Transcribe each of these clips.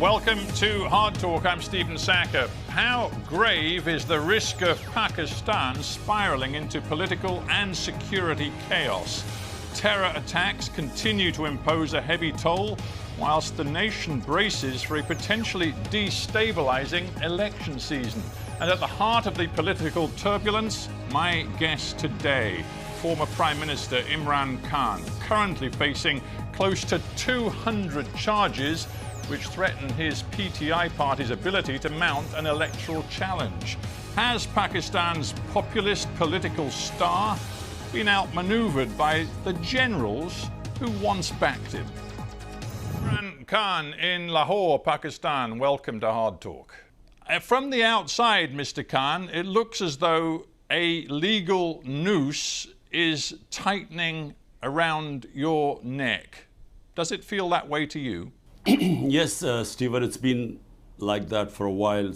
Welcome to Hard Talk. I'm Stephen Sacker. How grave is the risk of Pakistan spiralling into political and security chaos? Terror attacks continue to impose a heavy toll, whilst the nation braces for a potentially destabilizing election season. And at the heart of the political turbulence, my guest today, former Prime Minister Imran Khan, currently facing close to 200 charges which threaten his PTI party's ability to mount an electoral challenge. Has Pakistan's populist political star been outmaneuvered by the generals who once backed him? Imran Khan in Lahore, Pakistan, welcome to Hard Talk. From the outside, Mr. Khan, it looks as though a legal noose is tightening around your neck. Does it feel that way to you? Yes, Stephen, it's been like that for a while,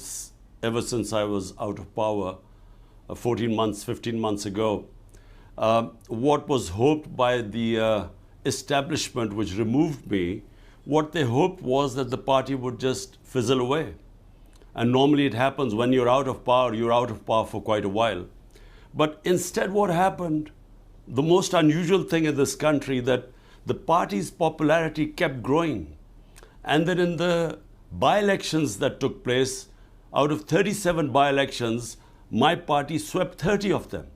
ever since I was out of power 14 months, 15 months ago. What was hoped by the establishment which removed me, what they hoped was that the party would just fizzle away. And normally it happens when you're out of power for quite a while. But instead what happened, the most unusual thing in this country, that the party's popularity kept growing. And then in the by-elections that took place, out of 37 by-elections, my party swept 30 of them.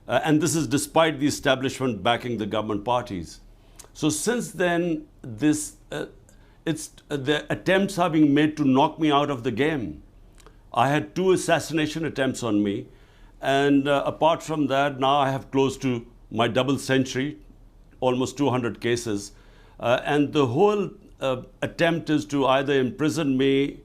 And this is despite the establishment backing the government parties. So since then, the attempts are being made to knock me out of the game. I had 2 assassination attempts on me. And apart from that, now I have close to my double century, almost 200 cases. And the whole attempt is to either imprison me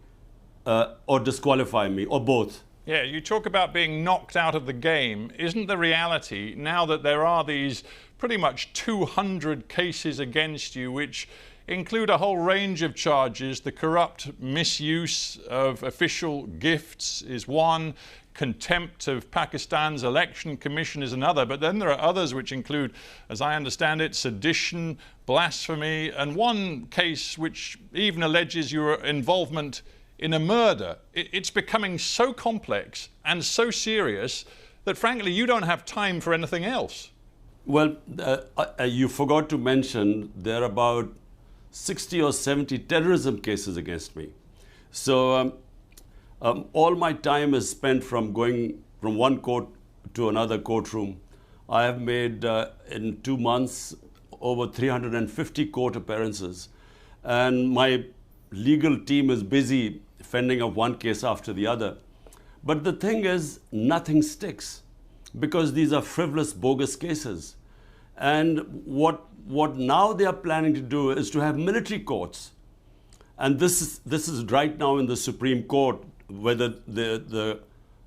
or disqualify me, or both. Yeah, you talk about being knocked out of the game. Isn't the reality, now that there are these pretty much 200 cases against you, which include a whole range of charges? The corrupt misuse of official gifts is one. Contempt of Pakistan's election commission is another. But then there are others which include, as I understand it, sedition, blasphemy, and one case which even alleges your involvement in a murder. It's becoming so complex and so serious that, frankly, you don't have time for anything else. Well, you forgot to mention there are about 60 or 70 terrorism cases against me. So all my time is spent from going from one court to another courtroom. I have made, in 2 months, over 350 court appearances. And my legal team is busy fending off one case after the other. But the thing is, nothing sticks, because these are frivolous, bogus cases. And what now they are planning to do is to have military courts. And this is right now in the Supreme Court, whether the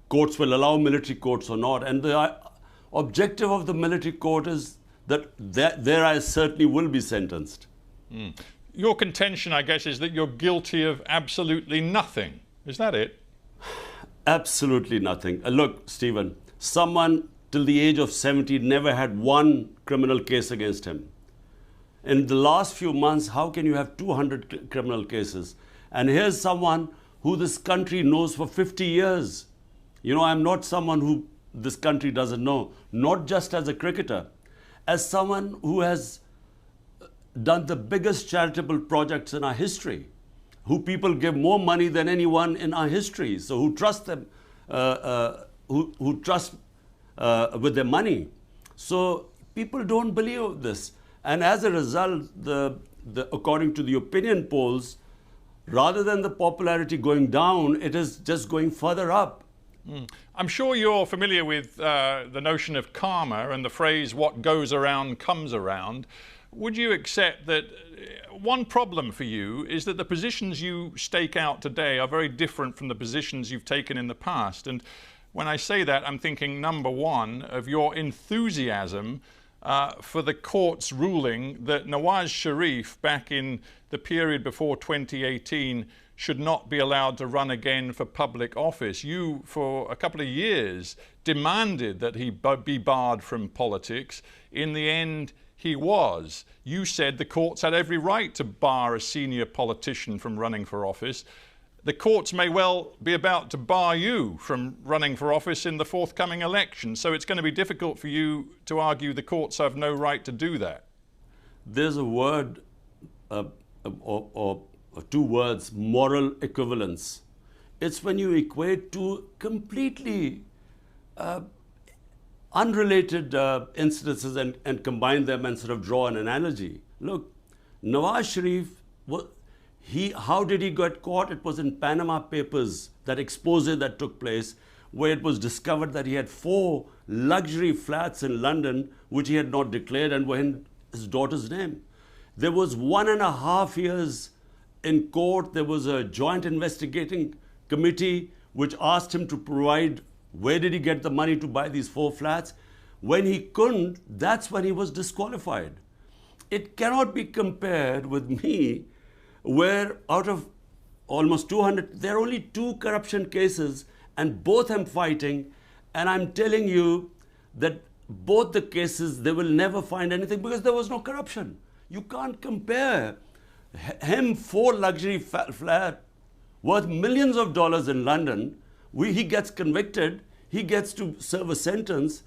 courts will allow military courts or not. And the objective of the military court is that there I certainly will be sentenced. Mm. Your contention, I guess, is that you're guilty of absolutely nothing. Is that it? Absolutely nothing. Look, Stephen, someone till the age of 70 never had one criminal case against him. In the last few months, how can you have 200 criminal cases? And here's someone who this country knows for 50 years. You know, I'm not someone who this country doesn't know, not just as a cricketer, as someone who has done the biggest charitable projects in our history, who people give more money than anyone in our history, so who trust them, who trust with their money. So people don't believe this. And as a result, according to the opinion polls, rather than the popularity going down, it is just going further up. Mm. I'm sure you're familiar with the notion of karma and the phrase, what goes around comes around. Would you accept that one problem for you is that the positions you stake out today are very different from the positions you've taken in the past? And when I say that, I'm thinking, number one, of your enthusiasm for the court's ruling that Nawaz Sharif, back in the period before 2018, should not be allowed to run again for public office. You, for a couple of years, demanded that he be barred from politics. In the end, he was. You said the courts had every right to bar a senior politician from running for office. The courts may well be about to bar you from running for office in the forthcoming election. So it's going to be difficult for you to argue the courts have no right to do that. There's a word or two words, moral equivalence. It's when you equate two completely unrelated incidences and combine them and sort of draw an analogy. Look, Nawaz Sharif, how did he get caught? It was in Panama Papers, that expose that took place, where it was discovered that he had 4 luxury flats in London, which he had not declared and were in his daughter's name. There was 1.5 years in court. There was a joint investigating committee which asked him to provide where did he get the money to buy these 4 flats. When he couldn't, that's when he was disqualified. It cannot be compared with me, where out of almost 200, there are only 2 corruption cases and both I'm fighting, and I'm telling you that both the cases, they will never find anything because there was no corruption. You can't compare him 4 luxury flat worth millions of dollars in London. He gets convicted, he gets to serve a sentence,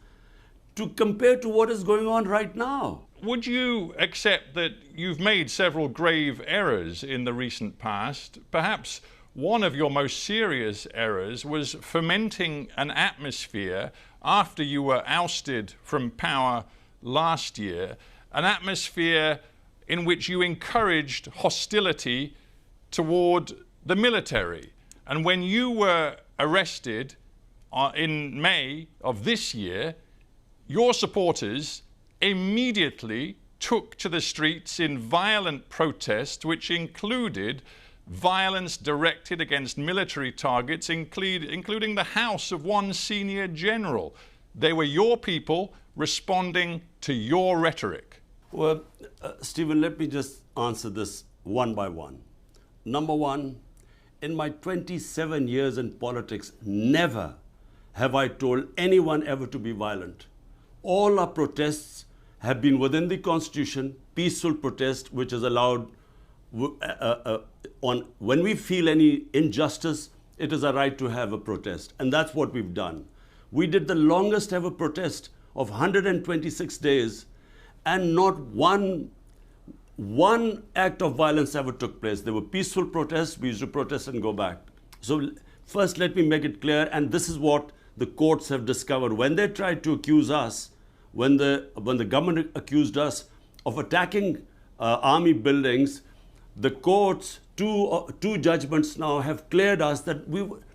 to compare to what is going on right now. Would you accept that you've made several grave errors in the recent past? Perhaps one of your most serious errors was fomenting an atmosphere after you were ousted from power last year, an atmosphere in which you encouraged hostility toward the military. And when you were arrested in May of this year, your supporters immediately took to the streets in violent protest, which included violence directed against military targets, including the house of one senior general. They were your people responding to your rhetoric. Well, Stephen, let me just answer this one by one. Number one, in my 27 years in politics, never have I told anyone ever to be violent. All our protests have been within the Constitution, peaceful protest, which is allowed when we feel any injustice, it is a right to have a protest. And that's what we've done. We did the longest ever protest of 126 days, and not one act of violence ever took place. There were peaceful protests. We used to protest and go back. So first, let me make it clear, and this is what the courts have discovered. When they tried to accuse us, when the government accused us of attacking army buildings, the courts, two judgments now have cleared us that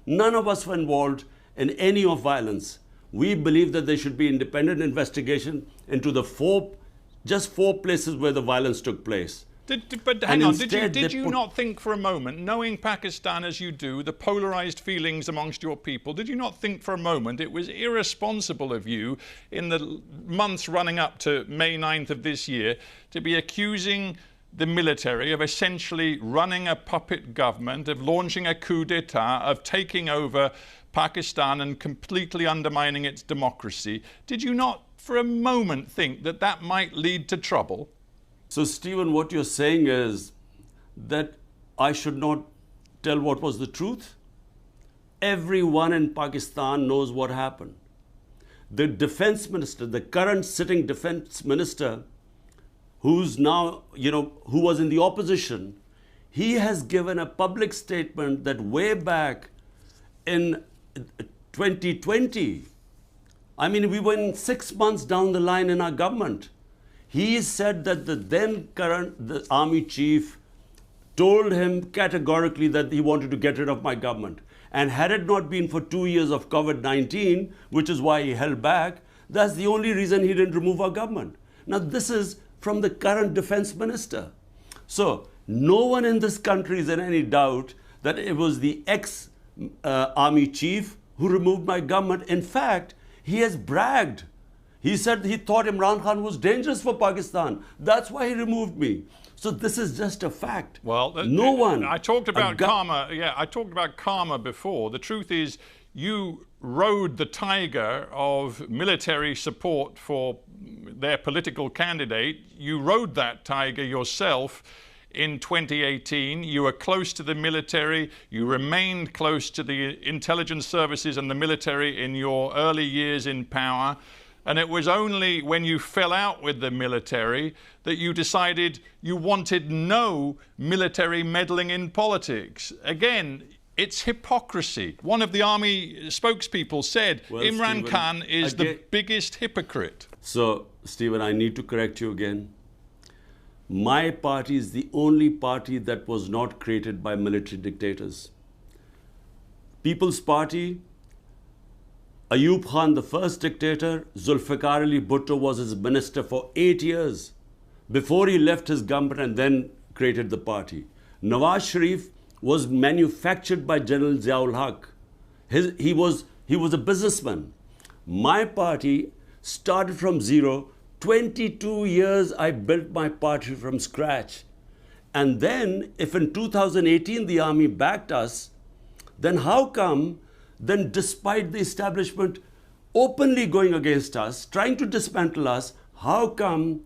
none of us were involved in any of violence. We believe that there should be independent investigation into just four places where the violence took place. But hang on, did you not think for a moment, knowing Pakistan as you do, the polarized feelings amongst your people, did you not think for a moment it was irresponsible of you in the months running up to May 9th of this year to be accusing the military of essentially running a puppet government, of launching a coup d'etat, of taking over Pakistan and completely undermining its democracy? Did you not for a moment think that that might lead to trouble? So, Stephen, what you're saying is that I should not tell what was the truth? Everyone in Pakistan knows what happened. The defense minister, the current sitting defense minister, who's now, who was in the opposition, he has given a public statement that way back in 2020, we were 6 months down the line in our government. He said that the army chief told him categorically that he wanted to get rid of my government. And had it not been for 2 years of COVID-19, which is why he held back, that's the only reason he didn't remove our government. Now, this is from the current defense minister. So, no one in this country is in any doubt that it was the ex-army chief who removed my government. In fact, he has bragged. He said he thought Imran Khan was dangerous for Pakistan. That's why he removed me. So this is just a fact. Well, no one. I talked about karma. Yeah, I talked about karma before. The truth is, you rode the tiger of military support for their political candidate. You rode that tiger yourself in 2018. You were close to the military. You remained close to the intelligence services and the military in your early years in power. And it was only when you fell out with the military that you decided you wanted no military meddling in politics. Again, it's hypocrisy. One of the army spokespeople said, well, Imran Khan is the biggest hypocrite. So, Stephen, I need to correct you again. My party is the only party that was not created by military dictators. People's Party, Ayub Khan, the first dictator, Zulfikar Ali Bhutto was his minister for 8 years before he left his government and then created the party. Nawaz Sharif was manufactured by General Ziaul Haq. He was a businessman. My party started from zero. 22 years I built my party from scratch. And then, if in 2018 the army backed us, then how come, then despite the establishment openly going against us, trying to dismantle us, how come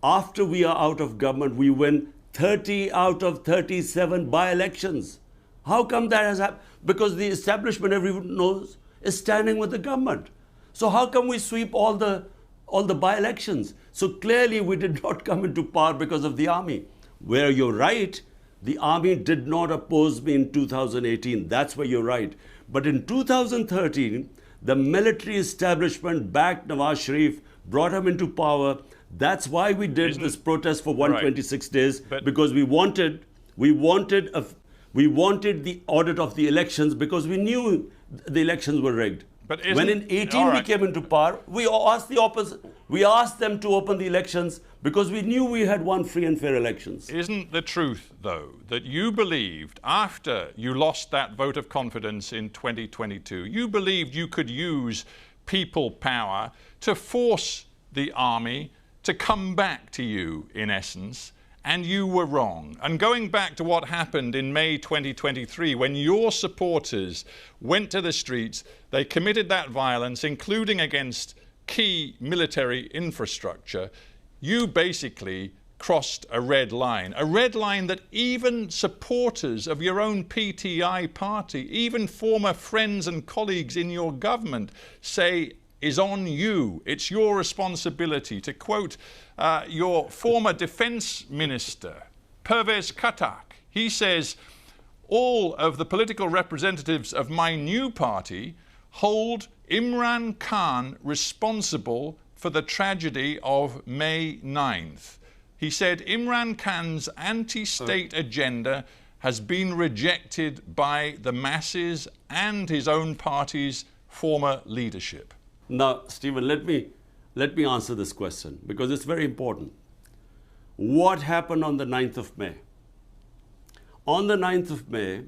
after we are out of government we win 30 out of 37 by-elections? How come that has happened? Because the establishment, everyone knows, is standing with the government. So how come we sweep all the by-elections? So clearly we did not come into power because of the army. Where you're right, the army did not oppose me in 2018. That's where you're right. But in 2013, the military establishment backed Nawaz Sharif, brought him into power. That's why we did this protest for 126 days, because we wanted the audit of the elections, because we knew the elections were rigged. But when in 18 we came into power, we asked the opposite. We asked them to open the elections because we knew we had won free and fair elections. Isn't the truth, though, that you believed after you lost that vote of confidence in 2022, you believed you could use people power to force the army to come back to you, in essence, and you were wrong. And going back to what happened in May 2023, when your supporters went to the streets, they committed that violence, including against key military infrastructure, you basically crossed a red line that even supporters of your own PTI party, even former friends and colleagues in your government say is on you. It's your responsibility. To quote your former defense minister, Pervez Katak, he says, all of the political representatives of my new party hold Imran Khan responsible for the tragedy of May 9th. He said Imran Khan's anti-state agenda has been rejected by the masses and his own party's former leadership. Now, Stephen, let me answer this question because it's very important. What happened on the 9th of May? On the 9th of May,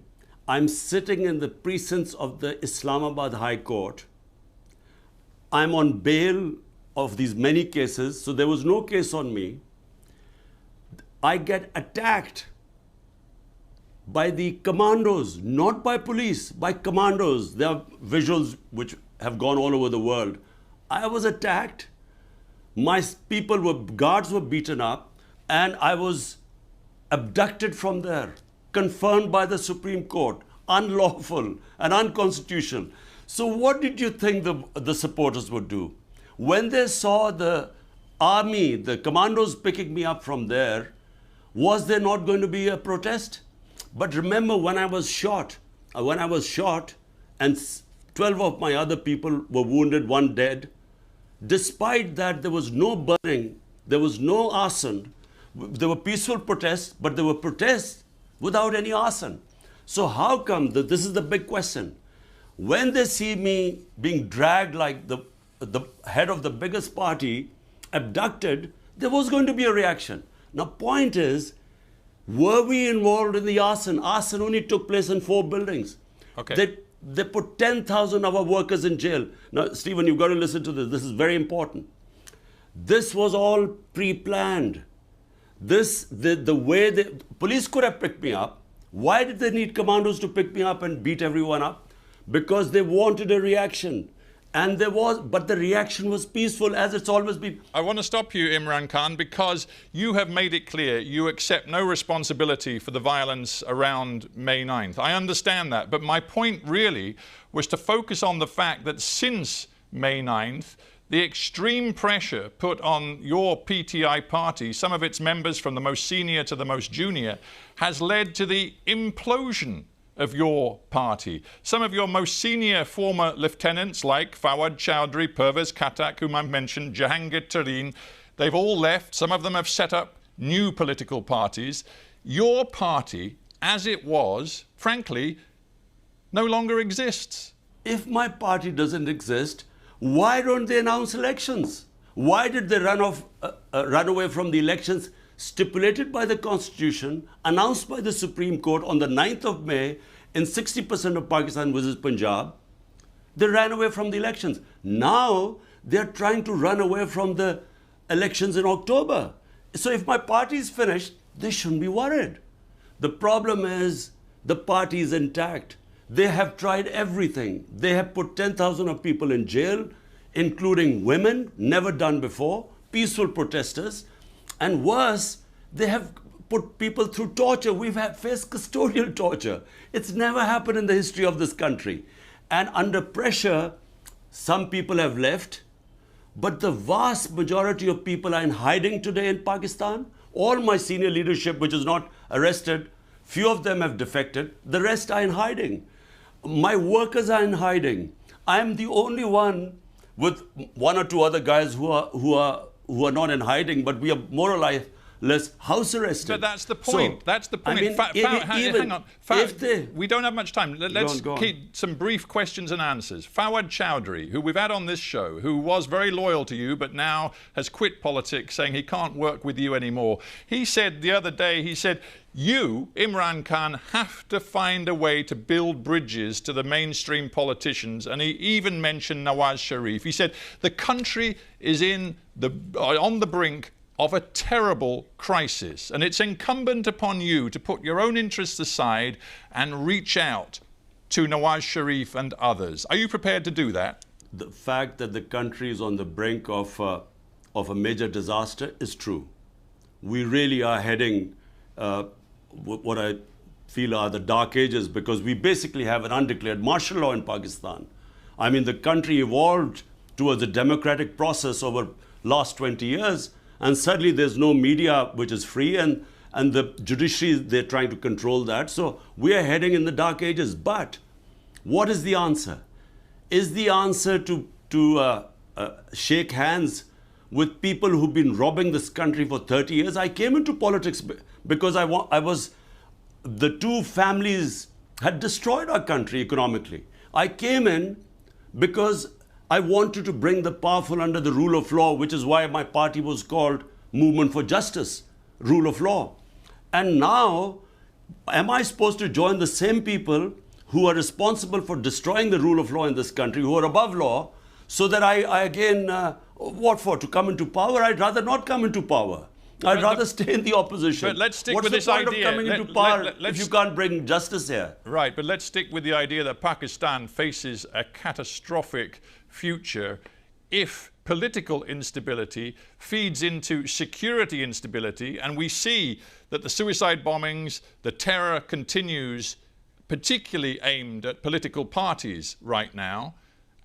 I'm sitting in the precincts of the Islamabad High Court. I'm on bail of these many cases, so there was no case on me. I get attacked by the commandos, not by police, by commandos. There are visuals which have gone all over the world. I was attacked. My guards were beaten up, and I was abducted from there, confirmed by the Supreme Court, unlawful and unconstitutional. So what did you think the supporters would do? When they saw the army, the commandos picking me up from there, was there not going to be a protest? But remember, when I was shot and 12 of my other people were wounded, 1 dead, despite that there was no burning, there was no arson. There were peaceful protests, but there were protests without any arson. So how come, this is the big question, when they see me being dragged like the head of the biggest party, abducted, there was going to be a reaction. Now, point is, were we involved in the arson? Arson only took place in 4 buildings. Okay. They put 10,000 of our workers in jail. Now, Stephen, you've got to listen to this. This is very important. This was all pre-planned. The way the police could have picked me up. Why did they need commandos to pick me up and beat everyone up? because they wanted a reaction. And there was, but the reaction was peaceful, as it's always been. I want to stop you, Imran Khan, because you have made it clear you accept no responsibility for the violence around May 9th. I understand that, but my point really was to focus on the fact that since May 9th, the extreme pressure put on your PTI party, some of its members from the most senior to the most junior, has led to the implosion of your party. Some of your most senior former lieutenants like Fawad Chowdhury, Pervez Khattak, whom I've mentioned, Jahangir Tareen, they've all left. Some of them have set up new political parties. Your party, as it was, frankly, no longer exists. If my party doesn't exist, why don't they announce elections? Why did they run away from the elections stipulated by the Constitution, announced by the Supreme Court on the 9th of May in 60% of Pakistan versus Punjab? They ran away from the elections. Now they're trying to run away from the elections in October. So if my party is finished, they shouldn't be worried. The problem is the party is intact. They have tried everything. They have put 10,000 of people in jail, including women, never done before, peaceful protesters. And worse, they have put people through torture. We've faced custodial torture. It's never happened in the history of this country. And under pressure, some people have left, but the vast majority of people are in hiding today in Pakistan. All my senior leadership, which is not arrested, few of them have defected. The rest are in hiding. My workers are in hiding. I am the only one with one or two other guys who are not in hiding, but we are more or less house arrested. But that's the point. So, that's the point. I mean, hang on. We don't have much time. Let's go on. keep some brief questions and answers. Fawad Chowdhury, who we've had on this show, who was very loyal to you, but now has quit politics, saying he can't work with you anymore. He said the other day, you, Imran Khan, have to find a way to build bridges to the mainstream politicians. And he even mentioned Nawaz Sharif. He said the country is on the brink of a terrible crisis. And it's incumbent upon you to put your own interests aside and reach out to Nawaz Sharif and others. Are you prepared to do that? The fact that the country is on the brink of a major disaster is true. We really are heading what I feel are the dark ages, because we basically have an undeclared martial law in Pakistan. I mean, the country evolved towards a democratic process over last 20 years, and suddenly there's no media which is free, and the judiciary, they're trying to control that. So we are heading in the dark ages. But what is the answer? Is the answer to shake hands with people who've been robbing this country for 30 years? I came into politics because the two families had destroyed our country economically. I came in because I wanted to bring the powerful under the rule of law, which is why my party was called Movement for Justice, Rule of Law. And now, am I supposed to join the same people who are responsible for destroying the rule of law in this country, who are above law, so that I again, what for? To come into power? I'd rather not come into power. I'd rather stay in the opposition. But let's stick What's with this the point idea of coming into power if you can't bring justice here? Right, but let's stick with the idea that Pakistan faces a catastrophic future if political instability feeds into security instability, and we see that the suicide bombings, the terror continues, particularly aimed at political parties right now.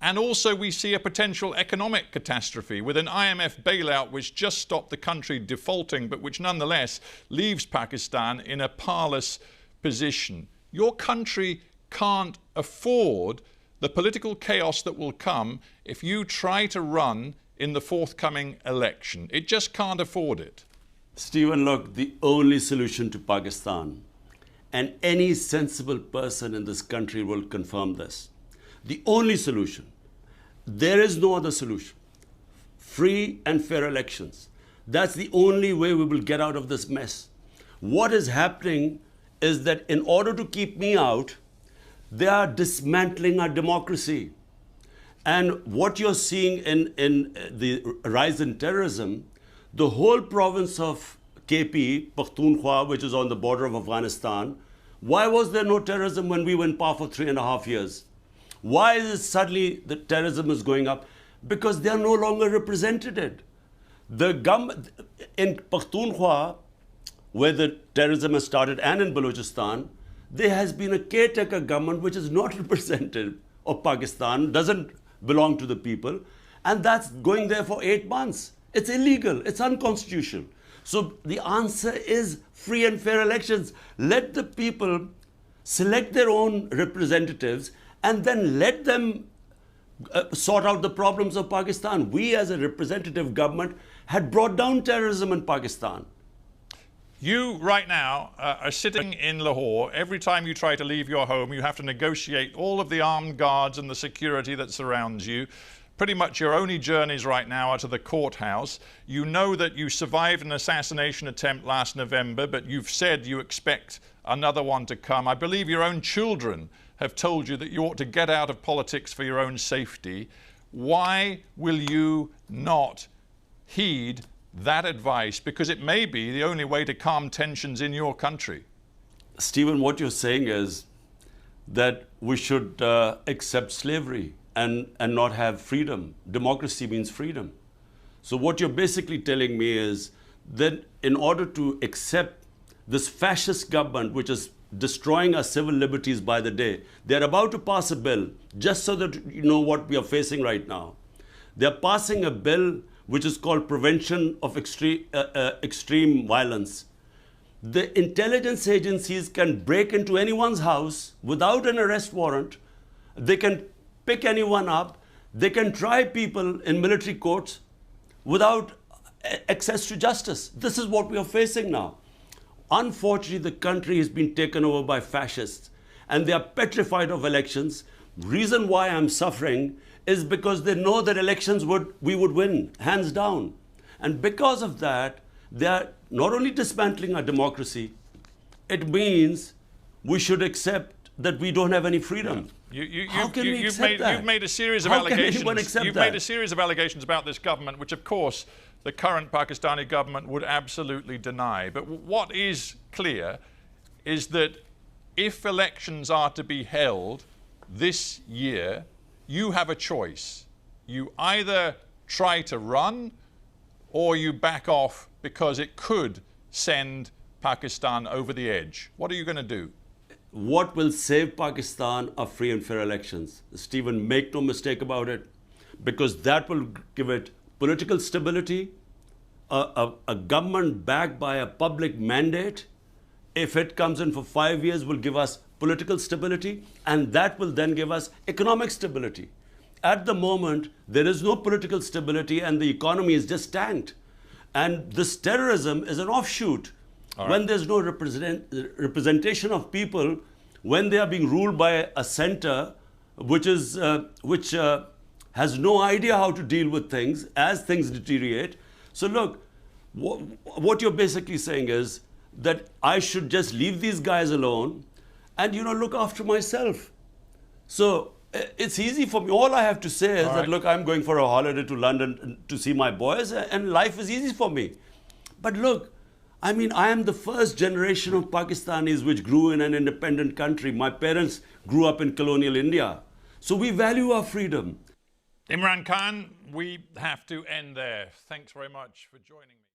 And also we see a potential economic catastrophe with an IMF bailout which just stopped the country defaulting, but which nonetheless leaves Pakistan in a parlous position. Your country can't afford the political chaos that will come if you try to run in the forthcoming election. It just can't afford it. Stephen, look, the only solution to Pakistan, and any sensible person in this country will confirm this, the only solution, there is no other solution, free and fair elections. That's the only way we will get out of this mess. What is happening is that in order to keep me out, they are dismantling our democracy. And what you're seeing in the rise in terrorism, the whole province of KP, Pakhtunkhwa, which is on the border of Afghanistan, why was there no terrorism when we were in power for 3.5 years? Why is it suddenly the terrorism is going up? Because they are no longer represented. The government in Pakhtunkhwa, where the terrorism has started, and in Balochistan, there has been a caretaker government which is not representative of Pakistan, doesn't belong to the people, and that's going there for 8 months. It's illegal, it's unconstitutional. So the answer is free and fair elections. Let the people select their own representatives and then let them sort out the problems of Pakistan. We as a representative government had brought down terrorism in Pakistan. You, right now, are sitting in Lahore. Every time you try to leave your home, you have to negotiate all of the armed guards and the security that surrounds you. Pretty much your only journeys right now are to the courthouse. You know that you survived an assassination attempt last November, but you've said you expect another one to come. I believe your own children have told you that you ought to get out of politics for your own safety. Why will you not heed that advice? Because it may be the only way to calm tensions in your country. Stephen, what you're saying is that we should accept slavery and not have freedom. Democracy means freedom. So what you're basically telling me is that in order to accept this fascist government, which is destroying our civil liberties by the day, they're about to pass a bill, just so that you know what we are facing right now. They're passing a bill which is called Prevention of Extreme Violence. The intelligence agencies can break into anyone's house without an arrest warrant. They can pick anyone up. They can try people in military courts without access to justice. This is what we are facing now. Unfortunately, the country has been taken over by fascists and they are petrified of elections. Reason why I'm suffering is because they know that elections we would win, hands down. And because of that, they are not only dismantling our democracy, it means we should accept that we don't have any freedom. How can we accept that? You've made a series of How can allegations. anyone accept You've that? made a series of allegations about this government, which of course the current Pakistani government would absolutely deny. But what is clear is that if elections are to be held this year, you have a choice. You either try to run or you back off because it could send Pakistan over the edge. What are you going to do? What will save Pakistan are free and fair elections. Stephen, make no mistake about it, because that will give it political stability, a government backed by a public mandate. If it comes in for 5 years, will give us political stability, and that will then give us economic stability. At the moment, there is no political stability and the economy is just tanked. And this terrorism is an offshoot. Right. When there's no representation of people, when they are being ruled by a center which has no idea how to deal with things as things deteriorate. So look, what you're basically saying is that I should just leave these guys alone and, you know, look after myself. So it's easy for me. All I have to say is that, look, I'm going for a holiday to London to see my boys, and life is easy for me. But look, I mean, I am the first generation of Pakistanis which grew in an independent country. My parents grew up in colonial India. So we value our freedom. Imran Khan, we have to end there. Thanks very much for joining me.